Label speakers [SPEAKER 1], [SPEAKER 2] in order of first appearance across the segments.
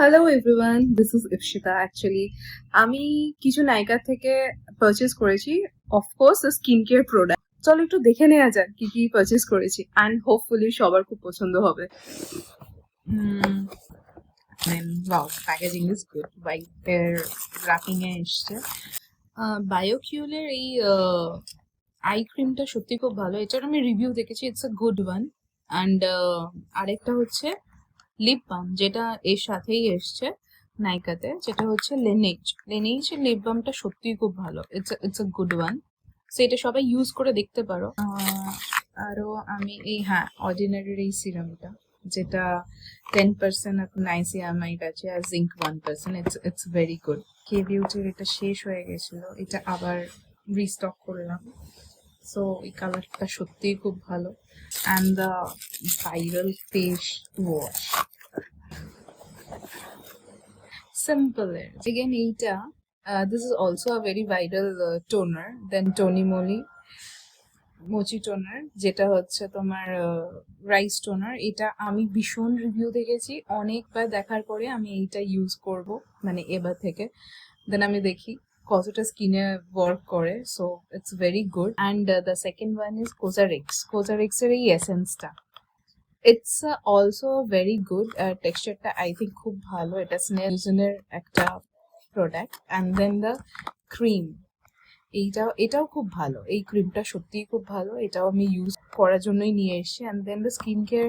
[SPEAKER 1] Hello everyone, this is Ipsita. Actually আমি কিছু নাইকা থেকে পারচেস করেছি, অফকোর্স স্কিন কেয়ার প্রোডাক্ট। চলো একটু দেখে নেওয়া যাক কি কি পারচেস করেছি, অ্যান্ড হোপফুলি সবার খুব পছন্দ হবে।
[SPEAKER 2] Wow, packaging is good. হোয়াইটের র্যাপিং এ এসছে। বায়োকিউলের এই আই ক্রিমটা সত্যি খুব ভালো। এটার আমি রিভিউ দেখেছি, it's a good one. And আরেকটা হচ্ছে লিপ বাম, যেটা এর সাথেই এসছে নাইকাতে, যেটা হচ্ছে লেনেজের লিপ বামটা সত্যিই খুব ভালো। It's a good one. So এটা সবাই ইউজ করে দেখতে পারো। আরো আমি অর্ডিনারির এই সিরামটা, যেটা 10% এখন নাইসিয়ামাইড আছে আর জিঙ্ক 1%। It's very good. কে বিউটির এটা শেষ হয়ে গেছিল, এটা আবার রিস্টক করলাম। সো এই কালারটা সত্যিই খুব ভালো। And the viral face wash সিম্পলের এগেন এইটা, this is also a very viral toner then Tony Moly toner, যেটা হচ্ছে তোমার রাইস টোনার। এটা আমি ভীষণ রিভিউ দেখেছি, অনেকবার দেখার পরে আমি এইটা ইউজ করব, মানে এবার থেকে। দেন আমি দেখি কতটা স্কিনে ওয়ার্ক করে। So it's very good. And the second one is কোজারেক্সের এই এসেন্সটা, ইটস অলসো ভেরি গুড। টেক্সচারটা আই থিঙ্ক খুব ভালো। এটা স্নেলজনের একটা product. And then the cream, এটাও খুব ভালো। এই ক্রিমটা সত্যিই খুব ভালো, এটাও আমি ইউজ করার জন্যই নিয়ে এসেছি। And then the skin care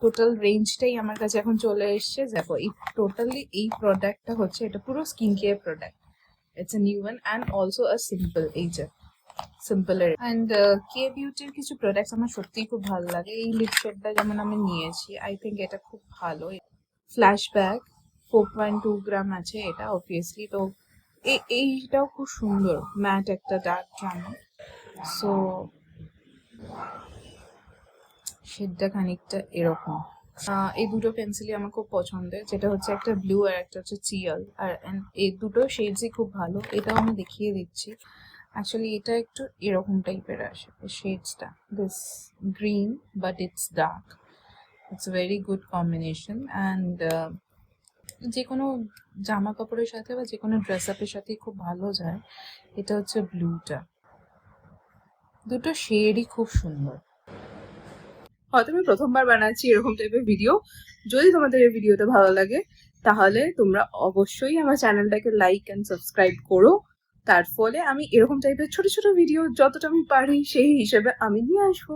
[SPEAKER 2] total রেঞ্জটাই আমার কাছে এখন চলে এসছে। দেখো এই টোটালি এই প্রোডাক্টটা হচ্ছে, এটা পুরো skin care product. It's a new one and also a simple, এই যে সিম্পলের। অ্যান্ড কে বিউটির কিছু প্রোডাক্টস আমার সত্যিই খুব ভালো লাগে। এই লিপস্টিকটা যেমন আমি নিয়েছি, আই থিঙ্ক এটা খুব ভালো। ফ্ল্যাশব্যাক 4.2 গ্রাম আছে এটা, অবভিয়াসলি। তো এইটাও খুব সুন্দর, ম্যাট একটা ডার্ক জামা। সো শেডটা খানিকটা এরকম। এই দুটো পেন্সিলই আমার খুব পছন্দের, যেটা হচ্ছে একটা ব্লু আর একটা হচ্ছে চিয়াল। আর এই দুটো শেডসই খুব ভালো। এটাও আমি দেখিয়ে দিচ্ছি। অ্যাকচুয়ালি এটা একটু এরকম টাইপের আসে শেডসটা, this green but it's dark. It's very good combination. And যে কোনো জামা কাপড়ের সাথে বা যে কোনো ড্রেস আপের সাথে খুব ভালো যায়। এটা হচ্ছে ব্লুটা। দুটো শেডই খুব সুন্দর।
[SPEAKER 1] হয়তো আমি প্রথমবার বানাচ্ছি এরকম টাইপের ভিডিও। যদি তোমাদের এই ভিডিওটা ভালো লাগে তাহলে তোমরা অবশ্যই আমার চ্যানেলটাকে লাইক অ্যান্ড সাবস্ক্রাইব করো। তার ফলে আমি এরকম টাইপের ছোট ছোট ভিডিও যতটা আমি পারি সেই হিসেবে আমি নিয়ে আসবো।